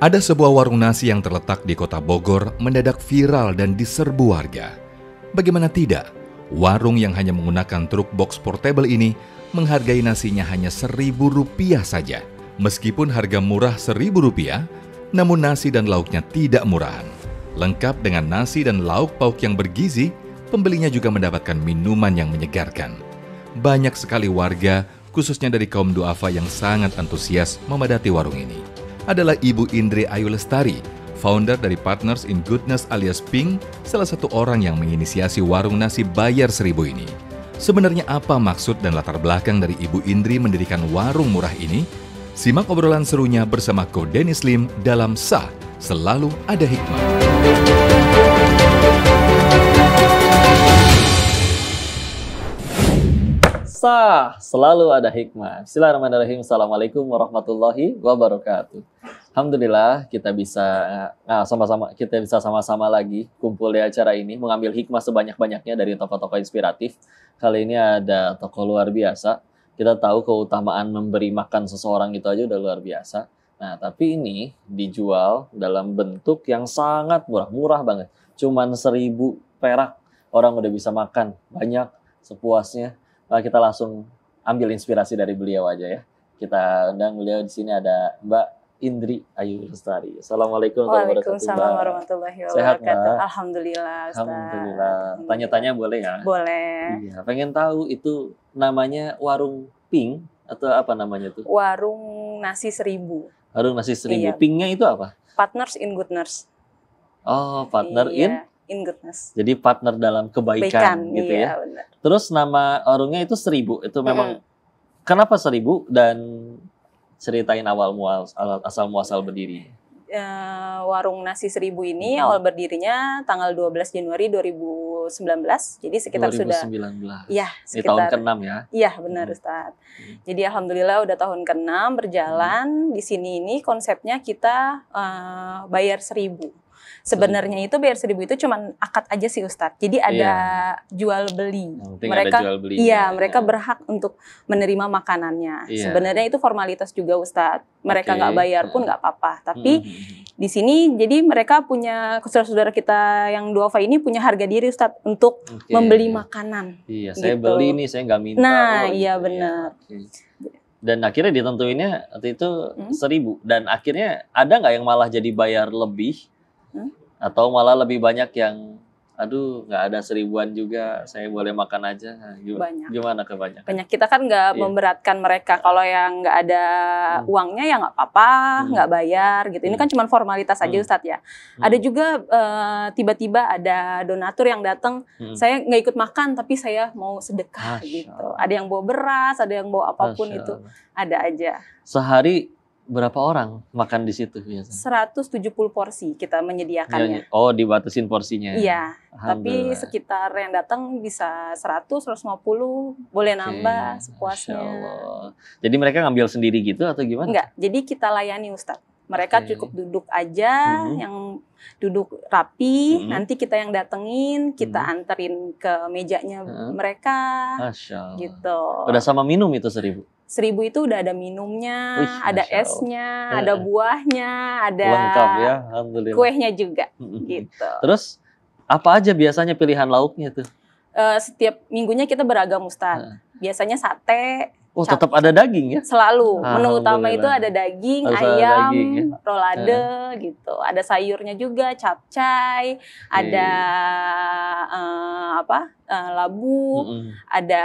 Ada sebuah warung nasi yang terletak di kota Bogor mendadak viral dan diserbu warga. Bagaimana tidak, warung yang hanya menggunakan truk box portable ini menghargai nasinya hanya Rp1.000 saja. Meskipun harga murah Rp1.000, namun nasi dan lauknya tidak murahan. Lengkap dengan nasi dan lauk pauk yang bergizi, pembelinya juga mendapatkan minuman yang menyegarkan. Banyak sekali warga, khususnya dari kaum duafa yang sangat antusias memadati warung ini. Adalah Ibu Indri Ayu Lestari, founder dari Partners in Goodness alias PING, salah satu orang yang menginisiasi warung nasi bayar Rp1.000 ini. Sebenarnya apa maksud dan latar belakang dari Ibu Indri mendirikan warung murah ini? Simak obrolan serunya bersama Ko Dennis Lim dalam Sah, Selalu Ada Hikmah. Sah, selalu ada hikmah. Bismillahirrahmanirrahim. Assalamualaikum warahmatullahi wabarakatuh. Alhamdulillah kita bisa sama-sama lagi kumpul di acara ini, mengambil hikmah sebanyak-banyaknya dari tokoh-tokoh inspiratif. Kali ini ada tokoh luar biasa. Kita tahu keutamaan memberi makan seseorang itu aja udah luar biasa. Nah, tapi ini dijual dalam bentuk yang sangat murah banget. Cuman Rp1.000 orang udah bisa makan banyak sepuasnya. Nah, kita langsung ambil inspirasi dari beliau aja ya. Kita undang beliau di sini, ada Mbak Indri Ayu Lestari. Assalamualaikum warahmatullahi wabarakatuh. Sehat, Mbak? Alhamdulillah, Ustaz. Alhamdulillah. Tanya-tanya boleh ya? Boleh. Iya, pengen tahu itu namanya warung Ping atau apa namanya tuh? Warung nasi Rp1.000. Warung nasi Rp1.000. Iya. Pingnya itu apa? Partners in Goodness. Oh, partner in Goodness. Jadi partner dalam kebaikan gitu iya, ya. Benar. Terus nama warungnya itu Rp1.000. Itu memang kenapa Rp1.000 dan ceritain asal muasal berdiri. Warung nasi Rp1.000 ini awal berdirinya tanggal 12 Januari 2019. Jadi sekitar 2019. Iya, sekitar tahun ke-6 ya. Iya, benar Ustaz. Jadi alhamdulillah udah tahun ke-6 berjalan. Di sini ini konsepnya kita bayar Rp1.000. Sebenarnya itu bayar Rp1.000 itu cuman akad aja sih Ustadz. Jadi ada jual beli. Mereka ada jual beli. Iya, mereka berhak untuk menerima makanannya. Iya. Sebenarnya itu formalitas juga Ustadz. Mereka nggak bayar pun nggak apa-apa. Tapi di sini jadi mereka punya, saudara-saudara kita yang duafa ini punya harga diri Ustadz untuk membeli makanan. Iya, gitu. saya beli nih, saya nggak minta. Nah, iya benar. Dan akhirnya ditentuinnya waktu itu Rp1.000. Dan akhirnya ada nggak yang malah jadi bayar lebih? Atau malah lebih banyak yang aduh nggak ada Rp1.000-an juga, saya boleh makan aja. Nah, gimana kebanyakan? Banyak. Kita kan nggak memberatkan mereka. Kalau yang nggak ada uangnya ya nggak apa-apa, nggak bayar gitu. Ini kan cuma formalitas aja Ustadz ya. Ada juga tiba-tiba ada donatur yang datang, saya nggak ikut makan tapi saya mau sedekah gitu. Ada yang bawa beras, ada yang bawa apapun itu, ada aja. Sehari berapa orang makan di situ biasanya? 170 porsi kita menyediakannya. Oh, dibatasin porsinya. Iya, tapi sekitar yang datang bisa 100, 150, boleh nambah sepuasnya. Jadi mereka ngambil sendiri gitu atau gimana? Enggak, jadi kita layani Ustadz. Mereka cukup duduk aja, yang duduk rapi, nanti kita yang datengin, kita anterin ke mejanya mereka. Masya Allah. Gitu. Udah sama minum itu Rp1.000? Rp1.000 itu udah ada minumnya, ada esnya, ada buahnya, ada lengkap ya, alhamdulillah. Kuehnya juga, gitu. Terus apa aja biasanya pilihan lauknya tuh? Setiap minggunya kita beragam Ustadz. Biasanya sate. Oh, tetap ada daging ya? Selalu. Menu utama itu ada daging, ayam, rolade gitu. Ada sayurnya juga, capcay, ada labu, ada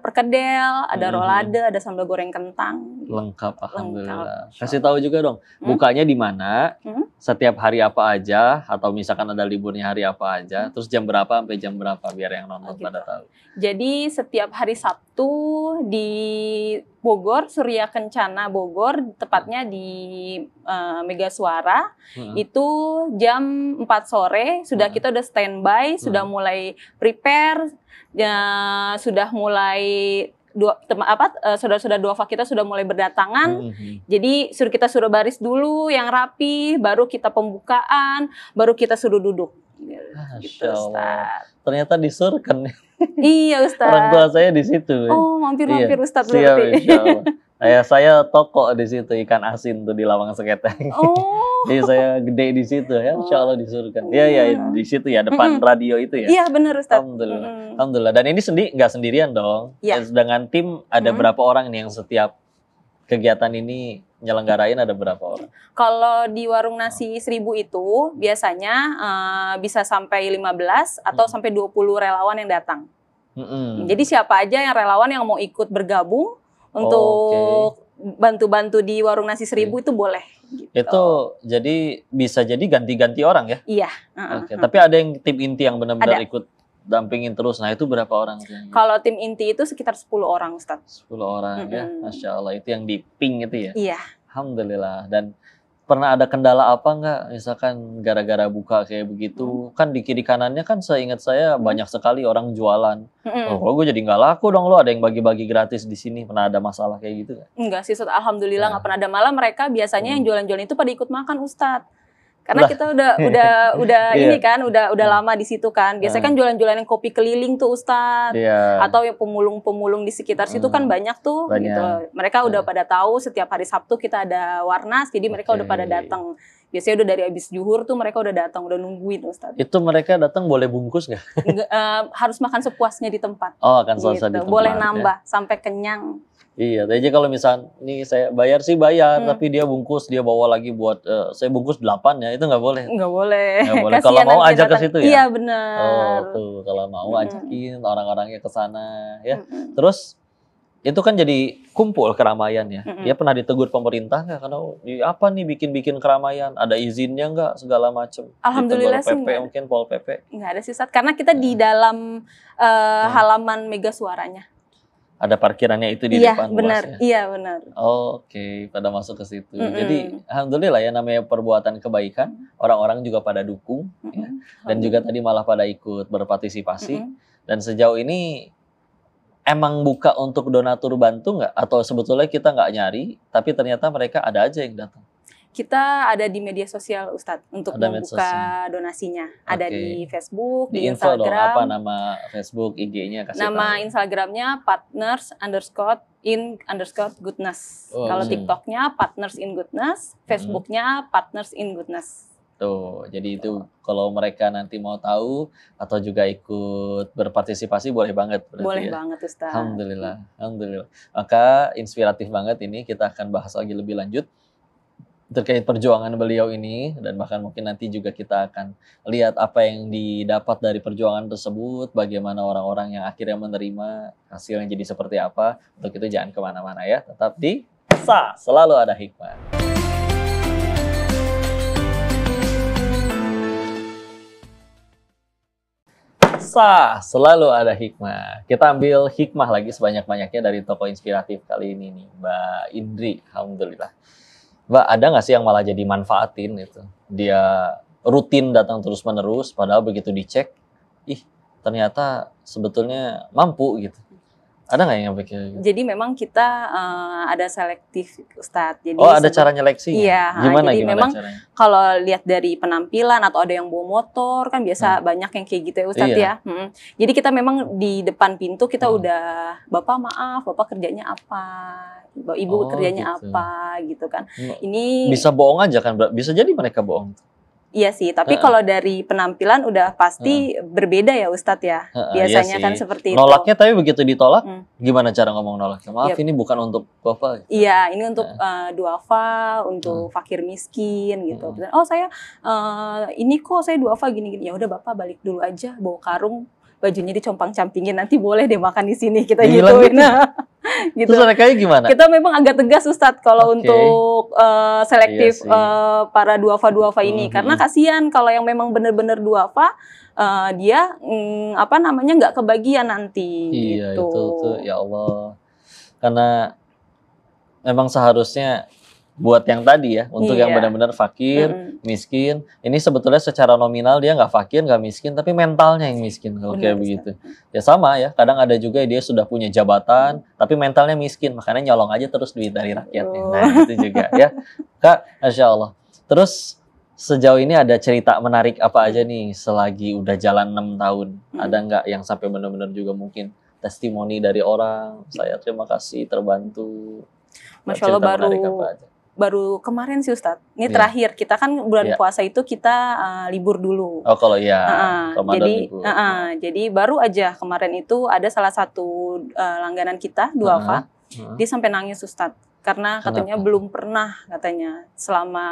perkedel, ada rolade, ada sambal goreng kentang. Lengkap, alhamdulillah. Kasih tahu juga dong, bukanya di mana, setiap hari apa aja, atau misalkan ada liburnya hari apa aja, terus jam berapa sampai jam berapa biar yang nonton pada tahu. Jadi setiap hari Sabtu di Bogor, Surya Kencana Bogor, tepatnya di Mega Suara, itu jam 4 sore, sudah kita udah standby, sudah mulai prepare, sudah mulai saudara-saudara duafa kita sudah mulai berdatangan. Jadi kita suruh baris dulu yang rapi, baru kita pembukaan, baru kita suruh duduk. Gitu, Ustaz. Ternyata disurkan. Iya Ustaz. Orang tua saya di situ. Oh, mampir-mampir Ustaz berarti. Siap, insya Allah. Saya toko di situ ikan asin tuh di Lawang Seketeng. Oh. Jadi saya gede di situ ya, insya Allah disurkan. Iya di situ ya depan radio itu ya. Iya benar Ustaz. Alhamdulillah. Alhamdulillah. Dan ini nggak sendirian dong. Iya. Dengan tim ada berapa orang nih yang setiap kegiatan ini nyelenggarain, ada berapa orang? Kalau di warung nasi 1000 itu biasanya bisa sampai 15 atau sampai 20 relawan yang datang. Jadi siapa aja yang relawan yang mau ikut bergabung untuk bantu-bantu di warung nasi 1000 itu boleh. Gitu. Itu jadi bisa jadi ganti-ganti orang ya? Iya. Tapi ada yang tim inti yang benar-benar ikut dampingin terus. Nah itu berapa orang? Kalau tim inti itu sekitar 10 orang Ustaz. 10 orang ya, Masya Allah. Itu yang di ping itu ya? Iya. Alhamdulillah. Dan pernah ada kendala apa nggak? Misalkan gara-gara buka kayak begitu, kan di kiri kanannya kan seingat saya banyak sekali orang jualan. Oh, gue jadi nggak laku dong lo, ada yang bagi-bagi gratis di sini. Pernah ada masalah kayak gitu nggak? Enggak sih Ustaz, alhamdulillah nggak pernah ada. Malah mereka biasanya yang jualan-jualan itu pada ikut makan Ustaz. Karena kita udah ini kan udah lama di situ kan. Biasanya kan jualan-jualan yang kopi keliling tuh Ustadz. Atau yang pemulung-pemulung di sekitar situ kan banyak tuh gitu. Mereka udah pada tahu setiap hari Sabtu kita ada warnas, jadi mereka udah pada datang. Biasanya udah dari habis zuhur tuh mereka udah datang, udah nungguin Ustadz. Itu mereka datang boleh bungkus nggak? Harus makan sepuasnya di tempat. Oh, akan selesai di tempat. Boleh nambah sampai kenyang. Iya, jadi kalau misal nih saya bayar sih tapi dia bungkus, dia bawa lagi buat saya bungkus 8 ya, itu nggak boleh. Nggak boleh. Nggak boleh. Kalau mau ajak ke situ ya. Iya benar. Oh tuh, kalau mau ajakin orang-orangnya ke sana ya. Terus itu kan jadi kumpul keramaian ya. Dia pernah ditegur pemerintah nggak? Karena apa nih bikin-bikin keramaian? Ada izinnya nggak segala macam? Alhamdulillah sih. PP mungkin Pol PP. Nggak ada sih Ustadz, karena kita di dalam halaman Mega Suaranya. Ada parkirannya itu di depan benar. Iya benar. Oke, pada masuk ke situ. Jadi alhamdulillah ya, namanya perbuatan kebaikan, orang-orang juga pada dukung ya. Dan juga tadi malah pada ikut berpartisipasi. Dan sejauh ini emang buka untuk donatur bantu nggak? Atau sebetulnya kita nggak nyari, tapi ternyata mereka ada aja yang datang? Kita ada di media sosial Ustadz untuk membuka donasinya. Ada di Facebook, di Instagram. Dong, apa nama Facebook, IG-nya? Nama Instagramnya partners_in_goodness. Kalau TikToknya Partners in Goodness, Facebooknya Partners in Goodness. Tuh, jadi itu kalau mereka nanti mau tahu atau juga ikut berpartisipasi boleh banget. Boleh banget Ustadz. Alhamdulillah, alhamdulillah. Maka inspiratif banget ini, kita akan bahas lagi lebih lanjut terkait perjuangan beliau ini, dan bahkan mungkin nanti juga kita akan lihat apa yang didapat dari perjuangan tersebut, bagaimana orang-orang yang akhirnya menerima hasilnya jadi seperti apa. Untuk itu jangan kemana-mana ya, tetap di Selalu Ada Hikmah. Selalu Ada Hikmah. Kita ambil hikmah lagi sebanyak-banyaknya dari tokoh inspiratif kali ini nih, Mbak Indri. Alhamdulillah. Mbak, ada nggak sih yang malah jadi manfaatin gitu? Dia rutin datang terus-menerus, padahal begitu dicek, ternyata sebetulnya mampu gitu. Ada nggak yang pikir? Jadi memang kita ada selektif Ustadz. Jadi ada cara nyeleksi? Iya. Gimana memang caranya? Kalau lihat dari penampilan atau ada yang bawa motor kan biasa banyak yang kayak gitu ya Ustadz ya. Jadi kita memang di depan pintu kita udah, Bapak maaf, Bapak kerjanya apa? Ibu kerjanya gitu. Apa gitu kan. Ini bisa bohong aja kan, bisa jadi mereka bohong. Iya sih, tapi kalau dari penampilan udah pasti berbeda ya Ustadz ya. Biasanya kan seperti itu. Nolaknya tapi begitu ditolak, gimana cara ngomong nolaknya? Maaf, ini bukan untuk Bapak. Iya, ini untuk duafa, untuk fakir miskin gitu. Oh saya ini kok saya duafa gini-gini. Ya udah Bapak balik dulu aja, bawa karung, bajunya dicompang-campingin, nanti boleh deh makan di sini, kita gituin. Gitu. Terus mereka gimana? Kita memang agak tegas Ustadz kalau untuk selektif para duafa ini, karena kasihan kalau yang memang benar-benar duafa dia nggak kebagian nanti. Iya gitu. itu ya Allah, karena memang seharusnya buat yang tadi ya, untuk yang benar-benar fakir, miskin. Ini sebetulnya secara nominal dia nggak fakir, nggak miskin, tapi mentalnya yang miskin kalau kayak begitu. Ya sama ya, kadang ada juga dia sudah punya jabatan, tapi mentalnya miskin, makanya nyolong aja terus duit dari rakyatnya. Nah itu juga ya, Kak, Masya Allah. Terus sejauh ini ada cerita menarik apa aja nih selagi udah jalan 6 tahun? Ada nggak yang sampai benar-benar juga mungkin testimoni dari orang, saya terima kasih terbantu? Masya Allah Cerita menarik apa aja? baru kemarin sih Ustadz. Ini Iya. terakhir kita kan bulan Iya. puasa itu kita libur dulu. Oh kalau iya, Ramadan Jadi libur. jadi baru aja kemarin itu ada salah satu langganan kita Duafa, dia sampai nangis Ustadz. Karena katanya Kenapa? belum pernah katanya selama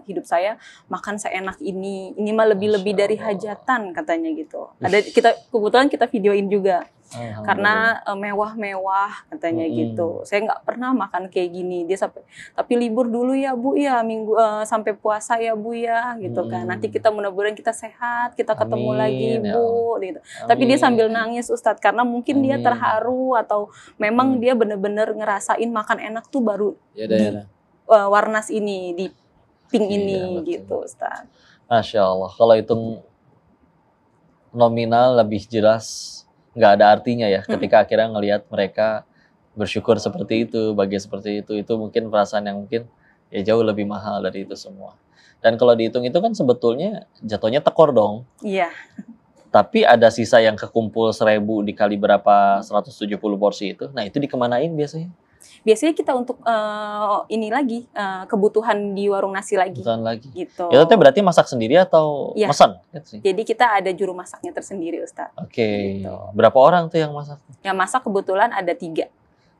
hidup saya makan seenak ini mah lebih-lebih Masya dari Allah. hajatan katanya gitu. Ada kebetulan kita videoin juga. Karena mewah-mewah katanya gitu. Saya nggak pernah makan kayak gini. Dia sampai tapi libur dulu ya Bu ya, minggu sampai puasa ya Bu ya gitu kan. Nanti kita mudah-mudahan kita sehat, kita ketemu Amin, lagi ya Bu gitu. Tapi dia sambil nangis Ustadz karena mungkin dia Amin. terharu atau memang dia bener-bener ngerasain makan enak tuh baru Ya udah, ya. Warnas ini di pink Iya, ini betul. gitu Ustadz. Masya Allah, kalau hitung nominal lebih jelas nggak ada artinya ya ketika akhirnya ngelihat mereka bersyukur seperti itu, bahagia seperti itu mungkin perasaan yang mungkin ya jauh lebih mahal dari itu semua. Dan kalau dihitung itu kan sebetulnya jatuhnya tekor dong. Iya. Tapi ada sisa yang kekumpul 1000 dikali berapa 170 porsi itu. Nah itu dikemanain biasanya? Biasanya kita untuk ini lagi kebutuhan di warung nasi lagi Bukan lagi. gitu. Itu teh berarti masak sendiri atau Iya. pesan? Gitu sih. Jadi kita ada juru masaknya tersendiri Ustadz. Oke. Gitu. Berapa orang tuh yang masak? Yang masak kebetulan ada 3.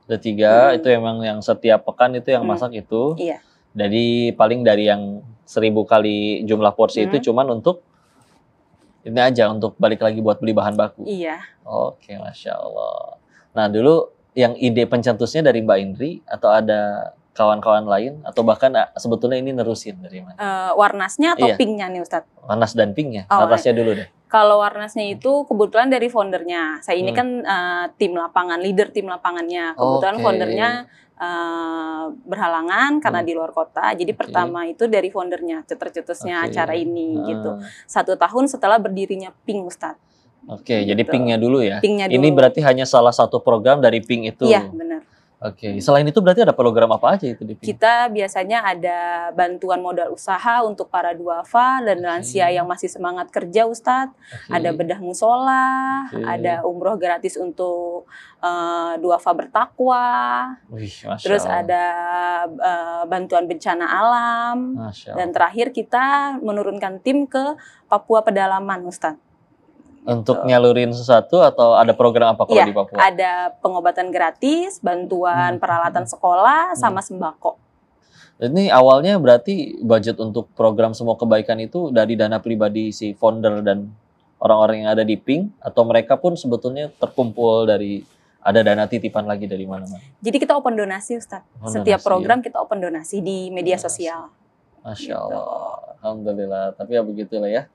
Ada 3, itu emang yang setiap pekan itu yang masak itu. Iya. Jadi paling dari yang 1000 kali jumlah porsi itu cuman untuk ini aja, untuk balik lagi buat beli bahan baku. Iya. Oke, Masya Allah. Nah dulu yang ide pencetusnya dari Mbak Indri atau ada kawan-kawan lain atau bahkan sebetulnya ini nerusin dari mana? Warnasnya atau Iya. pinknya nih Ustadz? Warnas dan pinknya. Oh, Warnasnya dulu deh. Kalau warnasnya itu kebetulan dari foundernya. Saya ini kan tim lapangan, leader tim lapangannya. Kebetulan Oke. foundernya berhalangan karena di luar kota. Jadi pertama itu dari foundernya, cetus-cetusnya Oke. acara ini gitu. 1 tahun setelah berdirinya Pink Ustadz. Oke, jadi Gitu. pinknya dulu ya. Pinknya Ini dulu. berarti hanya salah satu program dari pink itu. Iya benar. Oke, selain itu berarti ada program apa aja itu di pink? Kita biasanya ada bantuan modal usaha untuk para duafa dan lansia yang masih semangat kerja Ustadz. Oke. Ada bedah musola, Oke. ada umroh gratis untuk duafa bertakwa. Wih, Masya Terus Allah. ada bantuan bencana alam. Masya Dan Allah. terakhir kita menurunkan tim ke Papua Pedalaman Ustadz. Untuk nyalurin sesuatu atau ada program apa kalau Iya, di Papua? ada pengobatan gratis, bantuan peralatan sekolah, sama sembako. Ini awalnya berarti budget untuk program semua kebaikan itu dari dana pribadi si founder dan orang-orang yang ada di Pink, atau mereka pun sebetulnya terkumpul dari ada dana titipan lagi dari mana-mana? Jadi kita open donasi Ustadz. Open Setiap donasi, program kita open donasi di media Donasi. sosial. Masya Allah, Alhamdulillah. Tapi ya begitulah ya.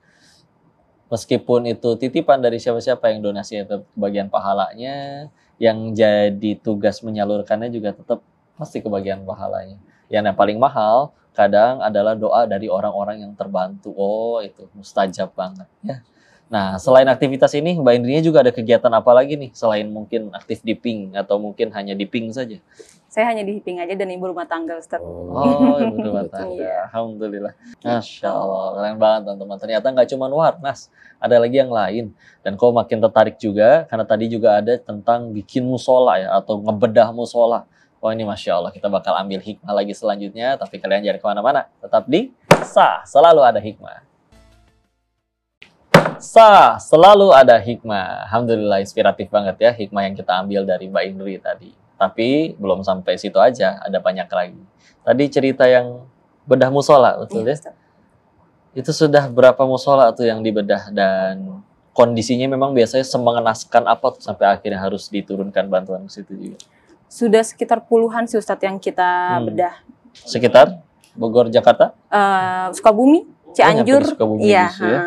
Meskipun itu titipan dari siapa-siapa, yang donasi tetap kebagian pahalanya, yang jadi tugas menyalurkannya juga tetap pasti kebagian pahalanya. Yang paling mahal kadang adalah doa dari orang-orang yang terbantu. Oh, itu mustajab banget ya. Nah, selain aktivitas ini, Mbak Indrinya juga ada kegiatan apa lagi nih selain mungkin aktif di Pink atau mungkin hanya di Pink saja? Saya hanya di Pink aja dan ibu rumah tangga Ustadz. Oh, ibu rumah tangga. Iya. Alhamdulillah. Masya Allah, keren banget teman-teman. Ternyata nggak cuma warnas, ada lagi yang lain. Dan kau makin tertarik juga, karena tadi juga ada tentang bikin musola ya, atau ngebedah musola. Wah ini Masya Allah, kita bakal ambil hikmah lagi selanjutnya, tapi kalian jangan kemana-mana. Tetap di Sah, selalu ada hikmah. Sah, selalu ada hikmah. Alhamdulillah, inspiratif banget ya hikmah yang kita ambil dari Mbak Indri tadi. Tapi belum sampai situ aja, ada banyak lagi. Tadi cerita yang bedah musola, betul ya? Ustadz. Itu sudah berapa musola tuh yang dibedah, dan kondisinya memang biasanya semengenaskan apa tuh sampai akhirnya harus diturunkan bantuan ke situ juga? Sudah sekitar puluhan sih Ustadz yang kita bedah. Sekitar Bogor, Jakarta? Sukabumi, Nyampe Cianjur. di Sukabumi Iya. gitu ya.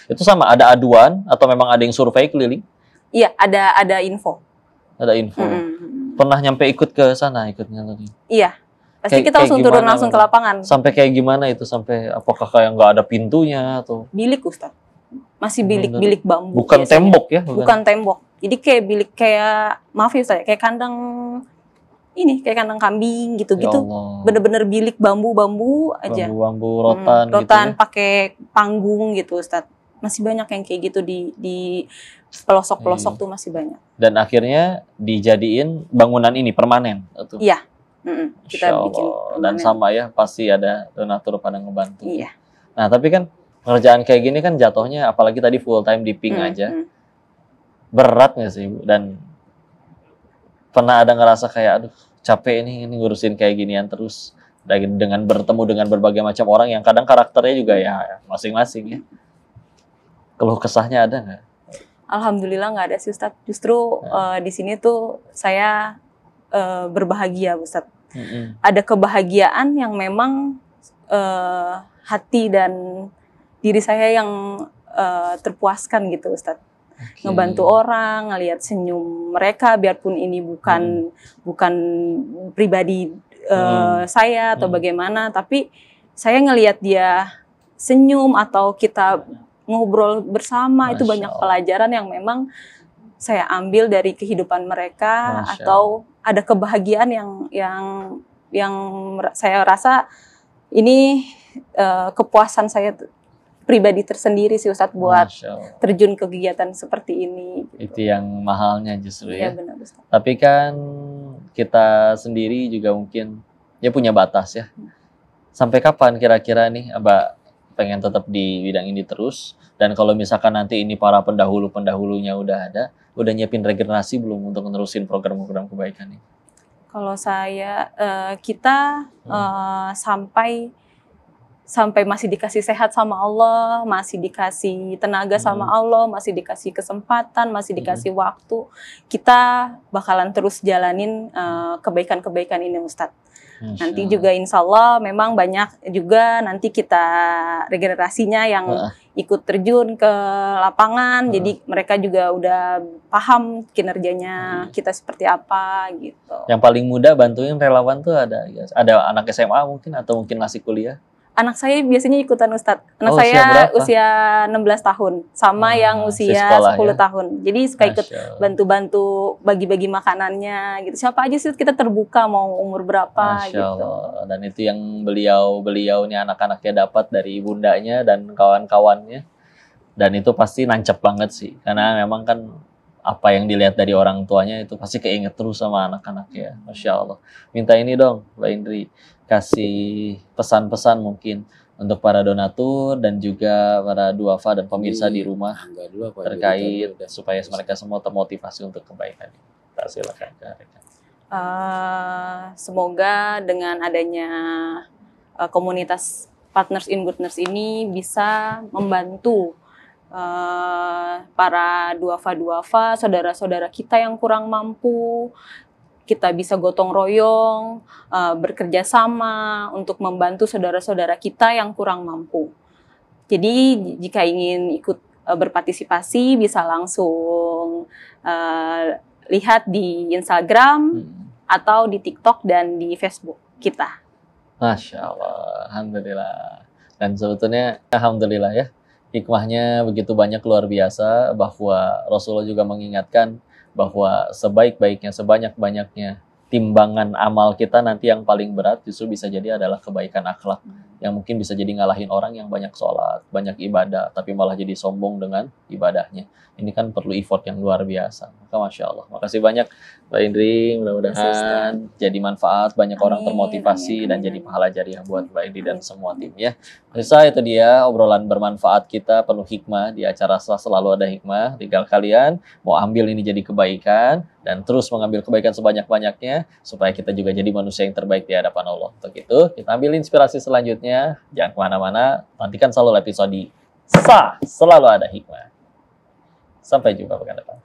Itu sama, ada aduan atau memang ada yang survei keliling? Iya, ada info. Ada info. Pernah nyampe ikut ke sana, ikut nyalurin? Iya. Pasti Kayak- kita kayak langsung gimana, turun langsung ke Bang? lapangan. Sampai kayak gimana itu? Sampai apakah kayak nggak ada pintunya atau Bilik Ustadz. Masih bilik-bilik bambu. bukan biasanya. tembok ya? Bukan tembok. Jadi kayak bilik kayak, maaf ya Ustadz, kayak kandang ini, kayak kandang kambing Ya gitu-gitu. Allah. Bener-bener bilik bambu-bambu aja. Bambu-bambu rotan, gitu rotan ya? pakai panggung gitu Ustadz. Masih banyak yang kayak gitu di pelosok-pelosok tuh masih banyak. Dan akhirnya dijadiin bangunan ini permanen atau? Iya, Kita Insya bikin Allah. Dan permanen. sama ya, pasti ada donatur pada ngebantu. Iya. Nah, tapi kan pekerjaan kayak gini kan jatuhnya, apalagi tadi full time di Pink aja, berat nggak sih, Bu? Dan pernah ada ngerasa kayak, aduh capek ini ngurusin kayak ginian terus, dengan bertemu dengan berbagai macam orang yang kadang karakternya juga ya masing-masing ya. Keluh kesahnya ada nggak? Alhamdulillah nggak ada sih Ustadz. Justru di sini tuh saya berbahagia Ustadz. Ada kebahagiaan yang memang hati dan diri saya yang terpuaskan gitu Ustadz. Ngebantu orang, ngelihat senyum mereka, biarpun ini bukan pribadi saya atau bagaimana, tapi saya ngelihat dia senyum atau kita ngobrol bersama, itu banyak pelajaran yang memang saya ambil dari kehidupan mereka. Atau ada kebahagiaan yang saya rasa ini kepuasan saya pribadi tersendiri sih Ustadz buat terjun ke kegiatan seperti ini. Itu yang mahalnya justru ya. Benar, Ustadz. Tapi kan kita sendiri juga mungkin ya punya batas ya. Sampai kapan kira-kira nih Abah pengen tetap di bidang ini terus? Dan kalau misalkan nanti ini para pendahulunya udah ada, udah nyiapin regenerasi belum untuk menerusin program-program kebaikan ini? Kalau saya, kita sampai masih dikasih sehat sama Allah, masih dikasih tenaga sama Allah, masih dikasih kesempatan, masih dikasih waktu, kita bakalan terus jalanin kebaikan-kebaikan ini Ustadz. Nanti juga insya Allah memang banyak juga nanti kita regenerasinya yang ikut terjun ke lapangan, jadi mereka juga udah paham kinerjanya kita seperti apa gitu. Yang paling mudah bantuin relawan tuh ada anak SMA mungkin atau mungkin masih kuliah? Anak saya biasanya ikutan Ustadz. Anak saya usia 16 tahun, sama yang usia 10 tahun. Jadi suka ikut bantu-bantu bagi-bagi makanannya gitu. Siapa aja sih kita terbuka mau umur berapa gitu. Allah. Dan itu yang beliau nih anak-anaknya dapat dari bundanya dan kawan-kawannya. Dan itu pasti nancep banget sih. Karena memang kan apa yang dilihat dari orang tuanya itu pasti keinget terus sama anak-anaknya. Masya Allah. Minta ini dong Mbak Indri, kasih pesan-pesan mungkin untuk para donatur dan juga para duafa dan pemirsa di rumah terkait supaya mereka semua termotivasi untuk kebaikan. Tak silakan. Semoga dengan adanya komunitas Partners in Goodness ini bisa membantu para duafa-duafa, saudara-saudara kita yang kurang mampu. Kita bisa gotong royong, bekerja sama untuk membantu saudara-saudara kita yang kurang mampu. Jadi jika ingin ikut berpartisipasi bisa langsung lihat di Instagram atau di TikTok dan di Facebook kita. Masya Allah, alhamdulillah. Dan sebetulnya alhamdulillah ya, hikmahnya begitu banyak luar biasa, bahwa Rasulullah juga mengingatkan bahwa sebaik-baiknya, sebanyak-banyaknya timbangan amal kita nanti yang paling berat justru bisa jadi adalah kebaikan akhlak, yang mungkin bisa jadi ngalahin orang yang banyak sholat, banyak ibadah, tapi malah jadi sombong dengan ibadahnya. Ini kan perlu effort yang luar biasa. Maka Masya Allah. Makasih banyak Mbak Indri, mudah-mudahan jadi manfaat, banyak orang termotivasi dan jadi pahala jariah buat Mbak Indri dan semua tim ya. Pemirsa, itu dia obrolan bermanfaat kita, penuh hikmah. Di acara selalu ada hikmah. Tinggal kalian mau ambil ini jadi kebaikan dan terus mengambil kebaikan sebanyak-banyaknya supaya kita juga jadi manusia yang terbaik di hadapan Allah. Untuk itu, kita ambil inspirasi selanjutnya. Jangan kemana-mana, nantikan selalu episode Selalu Ada Hikmah. Sampai jumpa pekan depan.